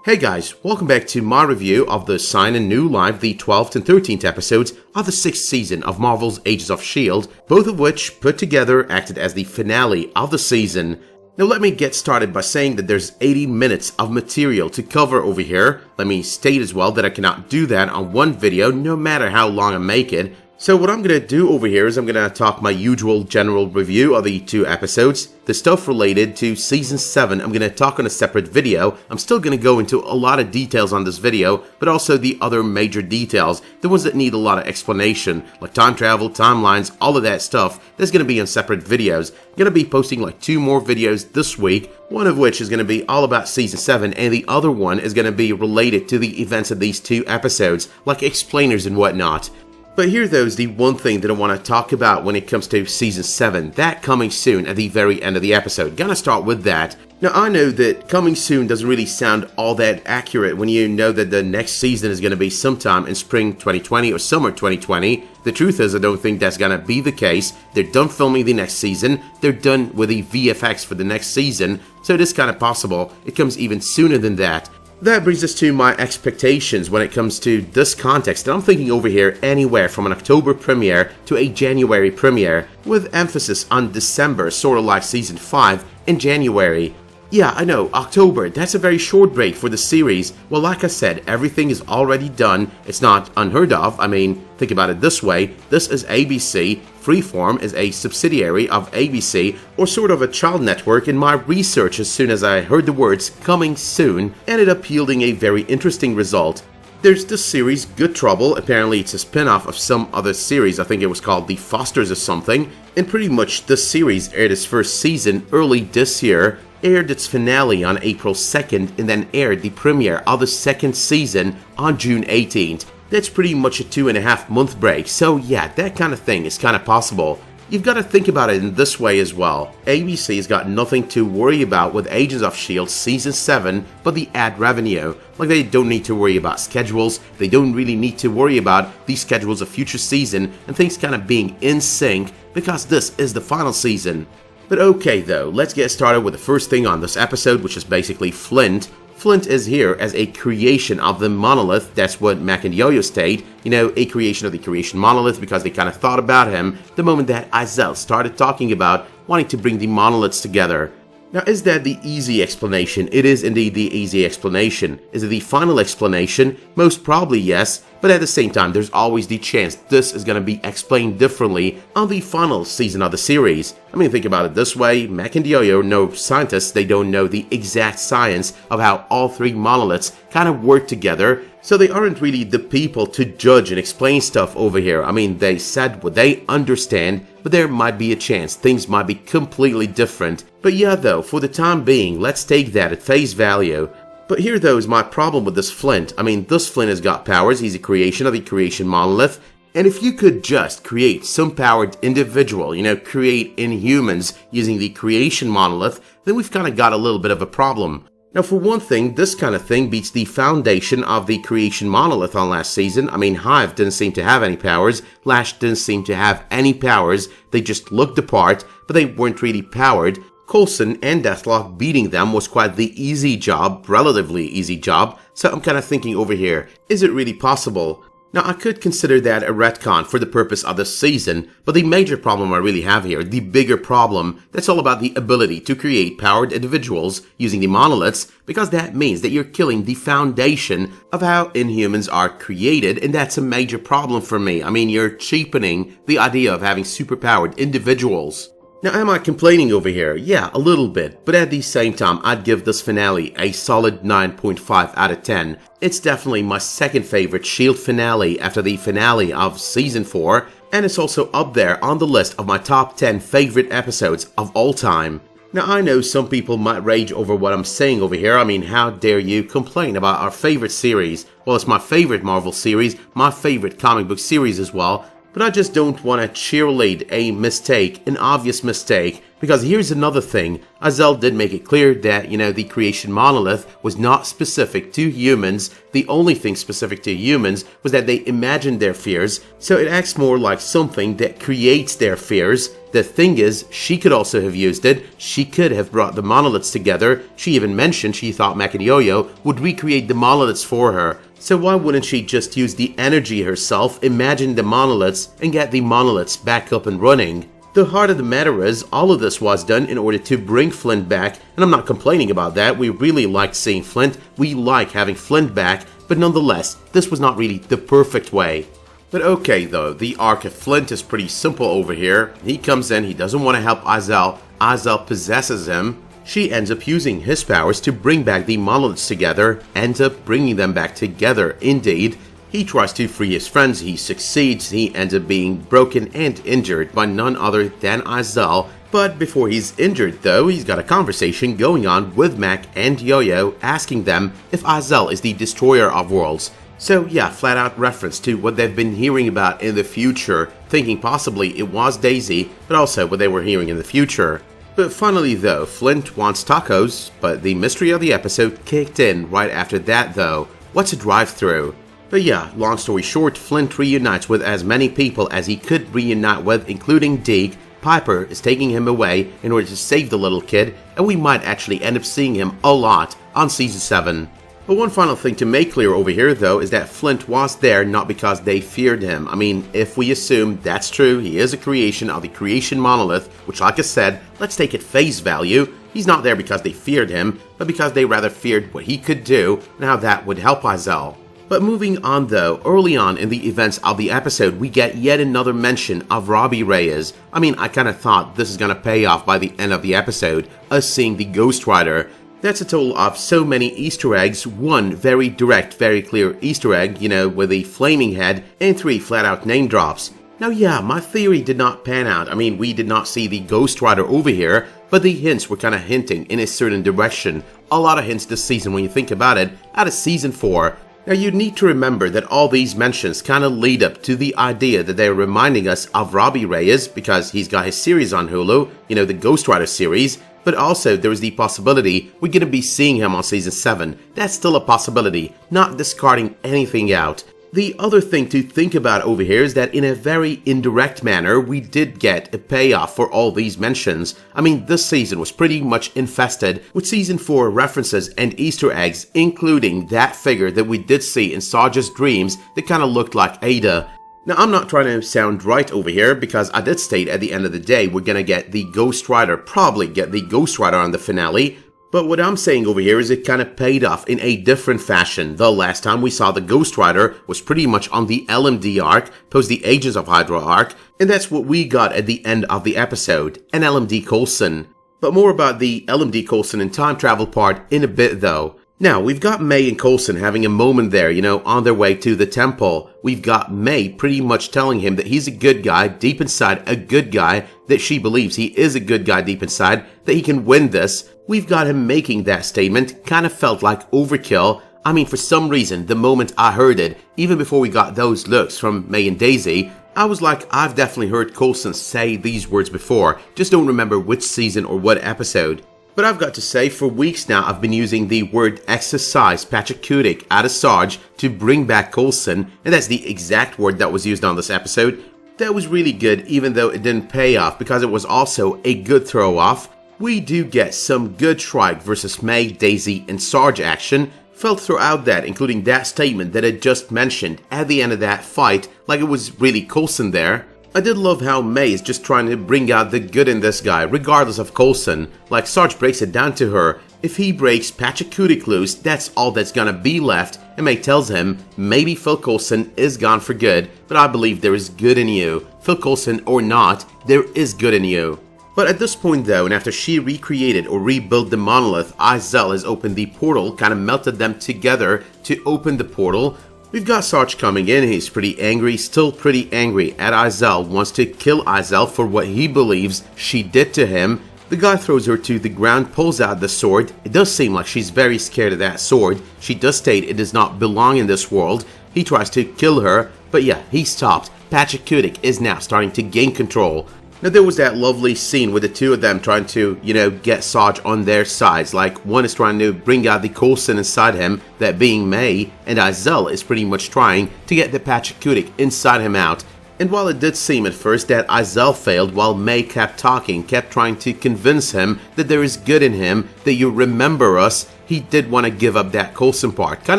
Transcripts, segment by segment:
Hey guys, welcome back to my review of the Sign and New Live, the 12th and 13th episodes of the 6th season of Marvel's Agents of S.H.I.E.L.D., both of which, put together, acted as the finale of the season. Now let me get started by saying that there's 80 minutes of material to cover over here. Let me state as well that I cannot do that on one video, no matter how long I make it. So what I'm going to do over here is I'm going to talk my usual general review of the two episodes. The stuff related to Season 7 I'm going to talk on a separate video. I'm still going to go into a lot of details on this video, but also the other major details, the ones that need a lot of explanation, like time travel, timelines, all of that stuff, that's going to be in separate videos. I'm going to be posting like 2 more videos this week, one of which is going to be all about Season 7, and the other one is going to be related to the events of these 2 episodes, like explainers and whatnot. But here though is the one thing that I want to talk about when it comes to Season 7, that coming soon at the very end of the episode. Gonna start with that. Now I know that coming soon doesn't really sound all that accurate when you know that the next season is going to be sometime in spring 2020 or summer 2020. The truth is I don't think that's going to be the case. They're done filming the next season, they're done with the VFX for the next season, so it is kind of possible it comes even sooner than that. That brings us to my expectations when it comes to this context, and I'm thinking over here anywhere from an October premiere to a January premiere, with emphasis on December, sort of like Season 5 in January. Yeah, I know, October, that's a very short break for the series. Well, like I said, everything is already done. It's not unheard of. I mean, think about it this way. This is ABC. Freeform is a subsidiary of ABC, or sort of a child network. In my research, as soon as I heard the words coming soon, ended up yielding a very interesting result. There's this series, Good Trouble. Apparently it's a spin-off of some other series. I think it was called The Fosters or something. And pretty much this series aired its first season early this year, aired its finale on April 2nd, and then aired the premiere of the second season on June 18th. That's pretty much a 2.5-month break, so yeah, that kind of thing is kind of possible. You've got to think about it in this way as well. ABC's got nothing to worry about with Agents of S.H.I.E.L.D. Season 7 but the ad revenue. Like, they don't need to worry about schedules, they don't really need to worry about the schedules of future season and things kind of being in sync, because this is the final season. But okay though, let's get started with the first thing on this episode, which is basically Flint. Flint is here as a creation of the monolith. That's what Mac and Yo-Yo state. You know, a creation of the creation monolith, because they kind of thought about him the moment that Izel started talking about wanting to bring the monoliths together. Now, is that the easy explanation? It is indeed the easy explanation. Is it the final explanation? Most probably yes, but at the same time, there's always the chance this is going to be explained differently on the final season of the series. I mean, think about it this way. Mac and Yo-Yo are no scientists. They don't know the exact science of how all 3 monoliths kind of work together, so they aren't really the people to judge and explain stuff over here. I mean, they said what they understand, but there might be a chance things might be completely different. But yeah though, for the time being, let's take that at face value. But here though is my problem with this Flint. I mean, this Flint has got powers. He's a creation of the creation monolith. And if you could just create some powered individual, you know, create Inhumans using the creation monolith, then we've kind of got a little bit of a problem. Now, for one thing, this kind of thing beats the foundation of the creation monolith on last season. I mean, Hive didn't seem to have any powers, Lash didn't seem to have any powers, they just looked the part, but they weren't really powered. Coulson and Deathlock beating them was quite the easy job, relatively easy job, so I'm kind of thinking over here, is it really possible? Now, I could consider that a retcon for the purpose of this season, but the major problem I really have here, the bigger problem, that's all about the ability to create powered individuals using the monoliths, because that means that you're killing the foundation of how Inhumans are created, and that's a major problem for me. I mean, you're cheapening the idea of having superpowered individuals. Now, am I complaining over here? Yeah, a little bit, but at the same time, I'd give this finale a solid 9.5 out of 10. It's definitely my second favorite S.H.I.E.L.D. finale after the finale of Season 4, and it's also up there on the list of my top 10 favorite episodes of all time. Now, I know some people might rage over what I'm saying over here. I mean, how dare you complain about our favorite series? Well, it's my favorite Marvel series, my favorite comic book series as well. But I just don't want to cheerlead a mistake, an obvious mistake, because here's another thing. Izel did make it clear that, you know, the creation monolith was not specific to humans. The only thing specific to humans was that they imagined their fears, so it acts more like something that creates their fears, The thing is, she could also have used it. She could have brought the monoliths together. She even mentioned she thought Mac and Yo-Yo would recreate the monoliths for her. So why wouldn't she just use the energy herself, imagine the monoliths, and get the monoliths back up and running? The heart of the matter is, all of this was done in order to bring Flint back, and I'm not complaining about that. We really liked seeing Flint. We like having Flint back, but nonetheless, this was not really the perfect way. But okay though, the arc of Flint is pretty simple over here. He comes in, he doesn't want to help Azel. Azel possesses him. She ends up using his powers to bring back the monoliths together, ends up bringing them back together indeed. He tries to free his friends, he succeeds, he ends up being broken and injured by none other than Azel. But before he's injured though, he's got a conversation going on with Mac and Yo-Yo, asking them if Azel is the destroyer of worlds. So yeah, flat out reference to what they've been hearing about in the future, thinking possibly it was Daisy, but also what they were hearing in the future. But finally though, Flint wants tacos, but the mystery of the episode kicked in right after that though. What's a drive-thru? But yeah, long story short, Flint reunites with as many people as he could reunite with, including Deke. Piper is taking him away in order to save the little kid, and we might actually end up seeing him a lot on Season 7. But one final thing to make clear over here though is that Flint was there not because they feared him. I mean, if we assume that's true, he is a creation of the creation monolith, which like I said, let's take it face value. He's not there because they feared him, but because they rather feared what he could do and how that would help Azel. But moving on though, early on in the events of the episode, we get yet another mention of Robby Reyes. I mean, I kinda thought this is gonna pay off by the end of the episode, us seeing the Ghost Rider. That's a total of so many Easter eggs, one very direct, very clear Easter egg, with the flaming head, and 3 flat out name drops. Now yeah, my theory did not pan out. I mean, we did not see the Ghost Rider over here, but the hints were kinda hinting in a certain direction. A lot of hints this season when you think about it, out of Season 4. Now you need to remember that all these mentions kind of lead up to the idea that they're reminding us of Robby Reyes because he's got his series on Hulu, the Ghost Rider series, but also there is the possibility we're going to be seeing him on Season 7. That's still a possibility, not discarding anything out. The other thing to think about over here is that in a very indirect manner, we did get a payoff for all these mentions. I mean, this season was pretty much infested with Season 4 references and Easter eggs, including that figure that we did see in Sarge's dreams that kind of looked like Ada. Now, I'm not trying to sound right over here because I did state at the end of the day we're gonna get the Ghost Rider, probably get the Ghost Rider on the finale. But what I'm saying over here is it kind of paid off in a different fashion. The last time we saw the Ghost Rider was pretty much on the LMD arc, post the Ages of Hydra arc, and that's what we got at the end of the episode, an LMD Coulson. But more about the LMD Coulson and time travel part in a bit though. Now, we've got May and Coulson having a moment there, on their way to the temple. We've got May pretty much telling him that he's a good guy, deep inside a good guy, that she believes he is a good guy deep inside, that he can win this. We've got him making that statement, kind of felt like overkill. I mean, for some reason, the moment I heard it, even before we got those looks from May and Daisy, I was like, I've definitely heard Coulson say these words before, just don't remember which season or what episode. But I've got to say, for weeks now, I've been using the word exercise Pachacutic out of Sarge to bring back Coulson, and that's the exact word that was used on this episode. That was really good, even though it didn't pay off, because it was also a good throw-off. We do get some good Shrike versus May, Daisy, and Sarge action, felt throughout that, including that statement that I just mentioned at the end of that fight, like it was really Coulson there. I did love how May is just trying to bring out the good in this guy, regardless of Coulson. Like Sarge breaks it down to her, if he breaks Pachacutic loose, that's all that's gonna be left, and May tells him, maybe Phil Coulson is gone for good, but I believe there is good in you. Phil Coulson or not, there is good in you. But at this point though, and after she recreated or rebuilt the monolith, Azel has opened the portal, kind of melted them together to open the portal. We've got Sarge coming in, he's pretty angry, still pretty angry at Azel, wants to kill Azel for what he believes she did to him. The guy throws her to the ground, pulls out the sword. It does seem like she's very scared of that sword. She does state it does not belong in this world. He tries to kill her, but yeah, he stopped. Pachacutic is now starting to gain control. Now there was that lovely scene with the two of them trying to, get Sarge on their sides. Like, one is trying to bring out the Coulson inside him, that being May, and Azel is pretty much trying to get the Pachacutic inside him out. And while it did seem at first that Izel failed while May kept talking, kept trying to convince him that there is good in him, that you remember us, he did want to give up that Coulson part, kind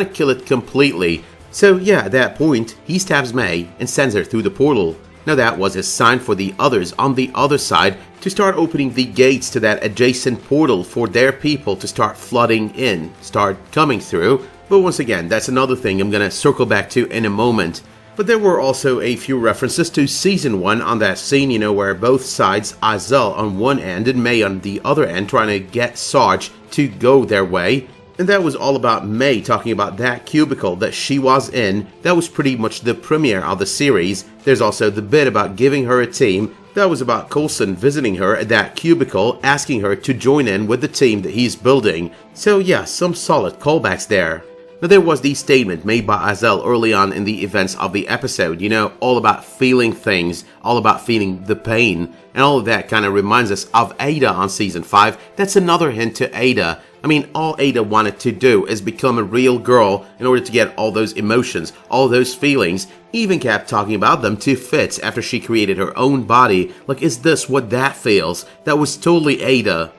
of kill it completely. So yeah, at that point, he stabs May and sends her through the portal. Now that was a sign for the others on the other side to start opening the gates to that adjacent portal for their people to start flooding in, start coming through. But once again, that's another thing I'm gonna circle back to in a moment. But there were also a few references to Season 1 on that scene, you know, where both sides, Izel on one end and May on the other end, trying to get Sarge to go their way. And that was all about May talking about that cubicle that she was in. That was pretty much the premiere of the series. There's also the bit about giving her a team. That was about Coulson visiting her at that cubicle, asking her to join in with the team that he's building. So yeah, some solid callbacks there. Now there was the statement made by Izel early on in the events of the episode, you know, all about feeling things, all about feeling the pain, and all of that kind of reminds us of Ada on Season 5. That's another hint to Ada. I mean, all Ada wanted to do is become a real girl in order to get all those emotions, all those feelings. He even kept talking about them to Fitz after she created her own body. Like, is this what that feels? That was totally Ada.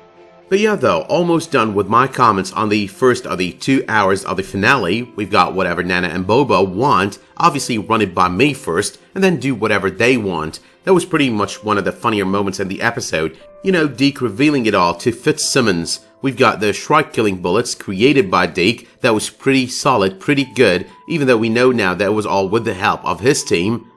But yeah though, almost done with my comments on the first of the 2 hours of the finale. We've got whatever Nana and Boba want, obviously run it by me first, and then do whatever they want. That was pretty much one of the funnier moments in the episode. You know, Deke revealing it all to Fitz Simmons. We've got the Shrike-killing bullets created by Deke. That was pretty solid, pretty good, even though we know now that it was all with the help of his team.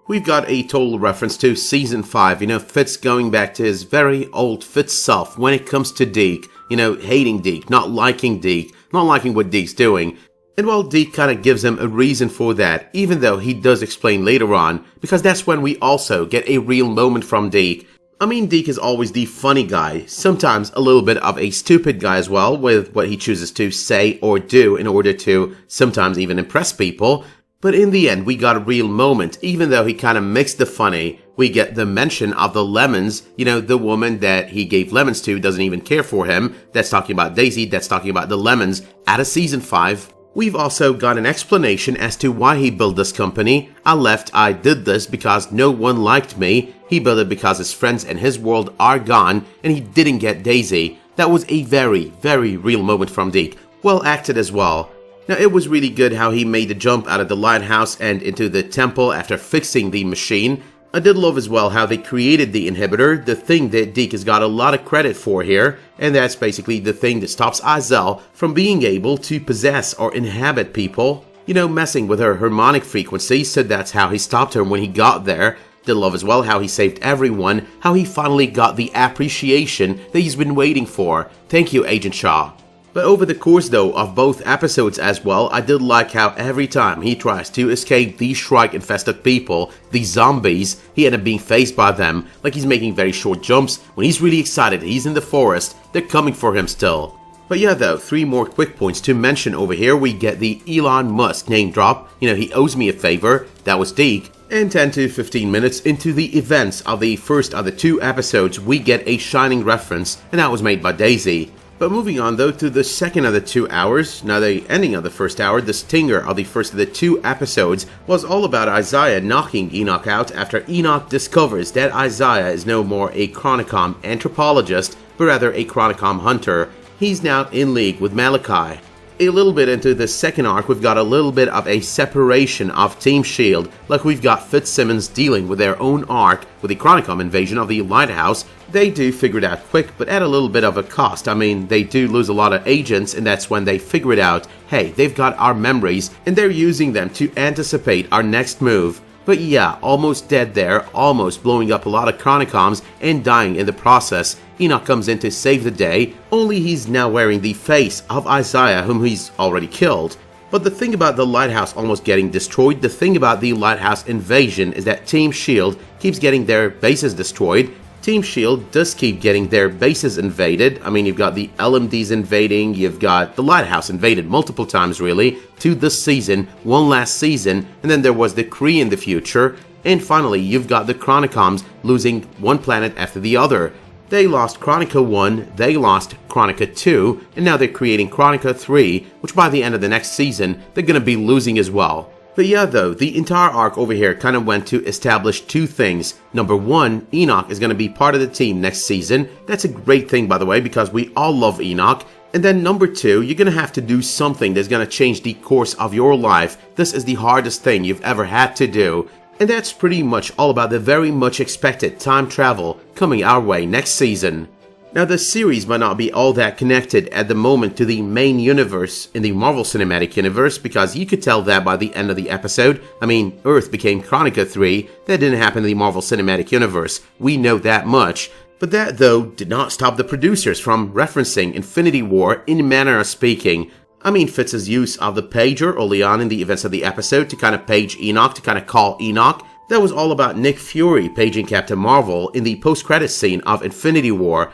We've got a total reference to Season 5, you know, Fitz going back to his very old Fitz self when it comes to Deke. You know, hating Deke, not liking what Deke's doing. And while Deke kind of gives him a reason for that, even though he does explain later on, because that's when we also get a real moment from Deke. I mean, Deke is always the funny guy, sometimes a little bit of a stupid guy as well, with what he chooses to say or do in order to sometimes even impress people. But in the end, we got a real moment. Even though he kind of mixed the funny, we get the mention of the lemons. You know, the woman that he gave lemons to doesn't even care for him. That's talking about Daisy, that's talking about the lemons out of Season 5. We've also got an explanation as to why he built this company. I did this because no one liked me. He built it because his friends and his world are gone, and he didn't get Daisy. That was a very, very real moment from Deke. Well acted as well. Now, it was really good how he made the jump out of the lighthouse and into the temple after fixing the machine. I did love as well how they created the inhibitor, the thing that Deke has got a lot of credit for here, and that's basically the thing that stops Izel from being able to possess or inhabit people. You know, messing with her harmonic frequency, so that's how he stopped her when he got there. Did love as well how he saved everyone, how he finally got the appreciation that he's been waiting for. Thank you, Agent Shaw. But over the course though of both episodes as well, I did like how every time he tries to escape these Shrike-infested people, these zombies, he ended up being faced by them. Like he's making very short jumps. When he's really excited, he's in the forest, they're coming for him still. But yeah though, 3 more quick points to mention over here. We get the Elon Musk name drop. You know, he owes me a favor. That was Deke. And 10 to 15 minutes into the events of the first of the 2 episodes, we get a Shining reference, and that was made by Daisy. But moving on though to the second of the 2 hours, now the ending of the first hour, the stinger of the first of the 2 episodes was all about Isaiah knocking Enoch out after Enoch discovers that Isaiah is no more a Chronicom anthropologist, but rather a Chronicom hunter. He's now in league with Malachi. A little bit into the second arc, we've got a little bit of a separation of Team S.H.I.E.L.D., like we've got Fitz Simmons dealing with their own arc with the Chronicom invasion of the Lighthouse. They do figure it out quick, but at a little bit of a cost. I mean, they do lose a lot of agents, and that's when they figure it out, hey, they've got our memories, and they're using them to anticipate our next move. But yeah, almost dead there, almost blowing up a lot of Chronicoms and dying in the process. Enoch comes in to save the day, only he's now wearing the face of Isaiah, whom he's already killed. But the thing about the lighthouse almost getting destroyed, the thing about the lighthouse invasion is that Team S.H.I.E.L.D. keeps getting their bases destroyed. Team S.H.I.E.L.D. does keep getting their bases invaded. I mean, you've got the LMDs invading, you've got the Lighthouse invaded multiple times really, to this season, one last season, and then there was the Kree in the future, and finally you've got the Chronicoms losing one planet after the other. They lost Chronica 1, they lost Chronica 2, and now they're creating Chronica 3, which by the end of the next season, they're gonna be losing as well. But yeah though, the entire arc over here kind of went to establish two things. Number one, Enoch is going to be part of the team next season. That's a great thing, by the way, because we all love Enoch. And then number two, you're going to have to do something that's going to change the course of your life. This is the hardest thing you've ever had to do. And that's pretty much all about the very much expected time travel coming our way next season. Now, the series might not be all that connected at the moment to the main universe in the Marvel Cinematic Universe, because you could tell that by the end of the episode. I mean, Earth became Chronica 3. That didn't happen in the Marvel Cinematic Universe. We know that much. But that, though, did not stop the producers from referencing Infinity War in a manner of speaking. I mean, Fitz's use of the pager early on in the events of the episode to kind of page Enoch, to kind of call Enoch. That was all about Nick Fury paging Captain Marvel in the post-credits scene of Infinity War.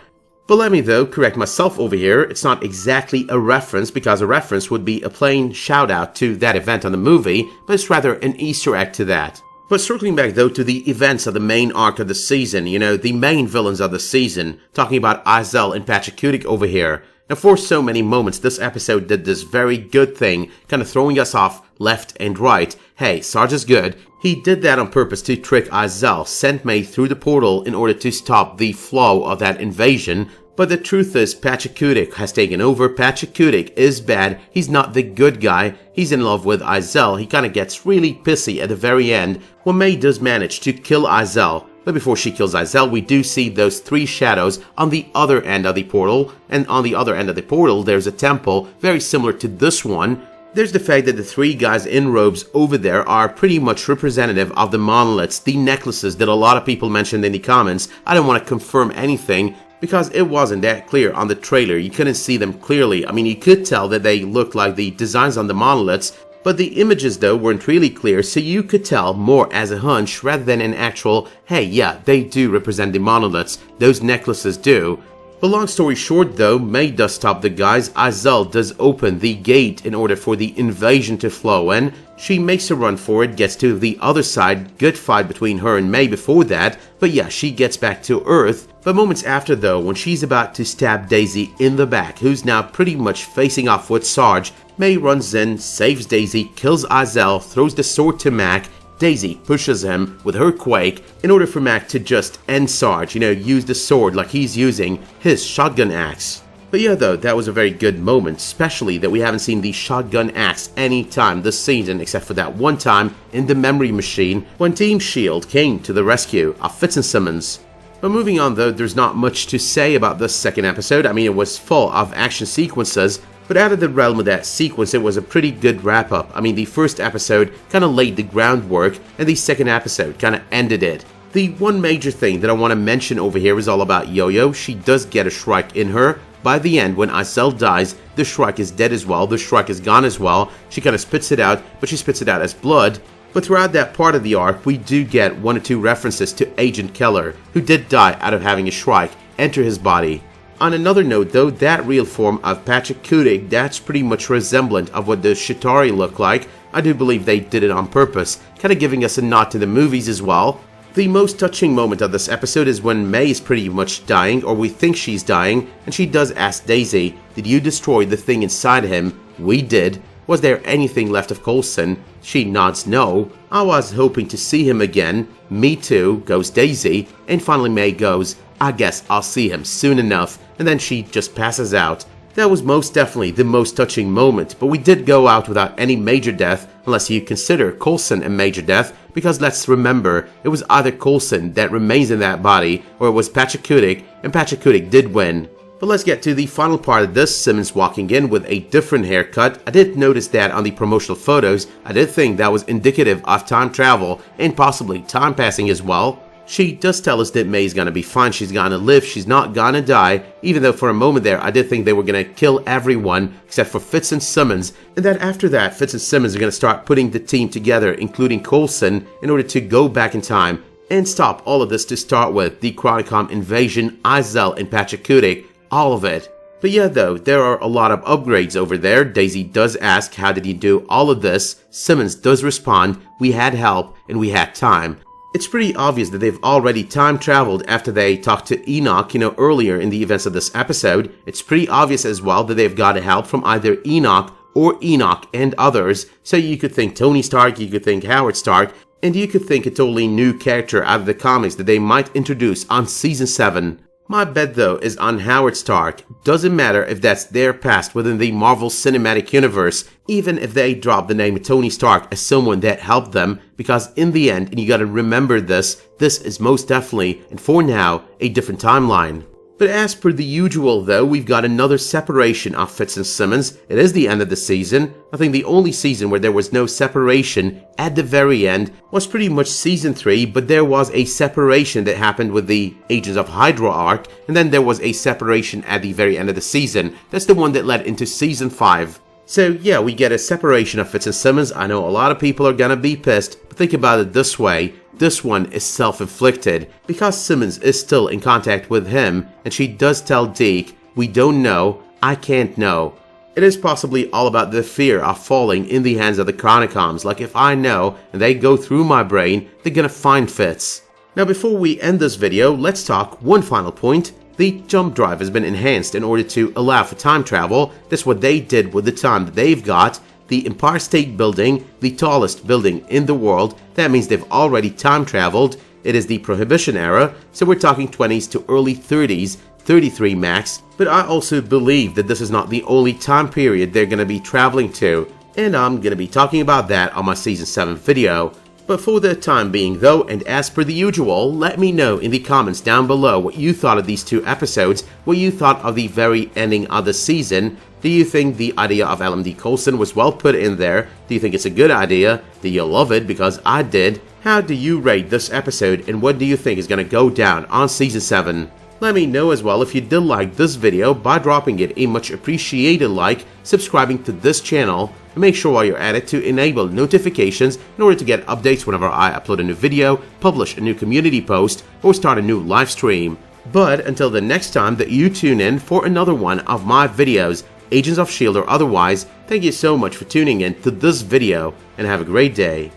But let me, though, correct myself over here. It's not exactly a reference, because a reference would be a plain shout-out to that event on the movie, but it's rather an Easter egg to that. But circling back, though, to the events of the main arc of the season, the main villains of the season, talking about Izel and Pachacootic over here. Now, for so many moments, this episode did this very good thing, kind of throwing us off left and right. Hey, Sarge is good. He did that on purpose to trick Izel, sent May through the portal in order to stop the flow of that invasion. But the truth is, Pachacootic has taken over. Pachacootic is bad. He's not the good guy. He's in love with Izel. He kind of gets really pissy at the very end when May does manage to kill Izel. But before she kills Izel, we do see those three shadows on the other end of the portal. And on the other end of the portal, there's a temple very similar to this one. There's the fact that the three guys in robes over there are pretty much representative of the monoliths, the necklaces that a lot of people mentioned in the comments. I don't want to confirm anything, because it wasn't that clear on the trailer. You couldn't see them clearly. I mean, you could tell that they looked like the designs on the monoliths, but the images, though, weren't really clear, so you could tell more as a hunch rather than an actual, hey, yeah, they do represent the monoliths. Those necklaces do. But long story short, though, May does stop the guys. Izel does open the gate in order for the invasion to flow in. She makes a run for it, gets to the other side. Good fight between her and May before that. But yeah, she gets back to Earth. But moments after, though, when she's about to stab Daisy in the back, who's now pretty much facing off with Sarge, May runs in, saves Daisy, kills Izel, throws the sword to Mac. Daisy pushes him with her quake in order for Mac to just end Sarge, use the sword like he's using his shotgun axe. But yeah, though, that was a very good moment, especially that we haven't seen the shotgun axe any time this season except for that one time in the memory machine when Team S.H.I.E.L.D. came to the rescue of Fitz and Simmons. But moving on, though, there's not much to say about this second episode. I mean, it was full of action sequences, but out of the realm of that sequence, it was a pretty good wrap-up. I mean, the first episode kind of laid the groundwork, and the second episode kind of ended it. The one major thing that I want to mention over here is all about Yo-Yo. She does get a Shrike in her. By the end, when Izel dies, the Shrike is dead as well. The Shrike is gone as well. She kind of spits it out, but she spits it out as blood. But throughout that part of the arc, we do get one or two references to Agent Keller, who did die out of having a Shrike enter his body. On another note, though, that real form of Pachacootic, that's pretty much resemblant of what the Chitauri look like. I do believe they did it on purpose, kind of giving us a nod to the movies as well. The most touching moment of this episode is when May is pretty much dying, or we think she's dying, and she does ask Daisy, "Did you destroy the thing inside him?" "We did." "Was there anything left of Coulson?" She nods no. "I was hoping to see him again." "Me too," goes Daisy, and finally May goes, "I guess I'll see him soon enough," and then she just passes out. That was most definitely the most touching moment, but we did go out without any major death, unless you consider Coulson a major death, because let's remember, it was either Coulson that remains in that body, or it was Pachacootic, and Pachacootic did win. But let's get to the final part of this, Simmons walking in with a different haircut. I did notice that on the promotional photos. I did think that was indicative of time travel, and possibly time passing as well. She does tell us that May's gonna be fine, she's gonna live, she's not gonna die, even though for a moment there I did think they were gonna kill everyone except for Fitz and Simmons, and that after that Fitz and Simmons are gonna start putting the team together, including Coulson, in order to go back in time and stop all of this to start with, the Chronicom invasion, Izel and Pachacootic, all of it. But yeah, though, there are a lot of upgrades over there. Daisy does ask, "How did you do all of this?" Simmons does respond, "We had help and we had time." It's pretty obvious that they've already time traveled after they talked to Enoch, earlier in the events of this episode. It's pretty obvious as well that they've got help from either Enoch or Enoch and others. So you could think Tony Stark, you could think Howard Stark, and you could think a totally new character out of the comics that they might introduce on Season 7. My bet though is on Howard Stark. Doesn't matter if that's their past within the Marvel Cinematic Universe, even if they drop the name Tony Stark as someone that helped them, because in the end, and you gotta remember this is most definitely, and for now, a different timeline. But as per the usual though, we've got another separation of Fitz and Simmons. It is the end of the season. I think the only season where there was no separation at the very end was pretty much Season 3, but there was a separation that happened with the Agents of Hydra arc, and then there was a separation at the very end of the season. That's the one that led into Season 5. So yeah, we get a separation of Fitz and Simmons. I know a lot of people are gonna be pissed, but think about it this way. This one is self-inflicted, because Simmons is still in contact with him, and she does tell Deke, "We don't know, I can't know." It is possibly all about the fear of falling in the hands of the Chronicoms, like if I know, and they go through my brain, they're gonna find Fitz. Now before we end this video, let's talk one final point. The jump drive has been enhanced in order to allow for time travel. That's what they did with the time that they've got. The Empire State Building, the tallest building in the world, that means they've already time traveled. It is the Prohibition era, so we're talking 20s to early 30s, 33 max. But I also believe that this is not the only time period they're going to be traveling to, and I'm going to be talking about that on my Season 7 video. But for the time being though, and as per the usual, let me know in the comments down below what you thought of these two episodes, what you thought of the very ending of the season. Do you think the idea of LMD Coulson was well put in there? Do you think it's a good idea? Do you love it? Because I did. How do you rate this episode, and what do you think is going to go down on Season 7? Let me know as well if you did like this video by dropping it a much appreciated like, subscribing to this channel, and make sure while you're at it to enable notifications in order to get updates whenever I upload a new video, publish a new community post, or start a new live stream. But until the next time that you tune in for another one of my videos, Agents of S.H.I.E.L.D. or otherwise, thank you so much for tuning in to this video, and have a great day.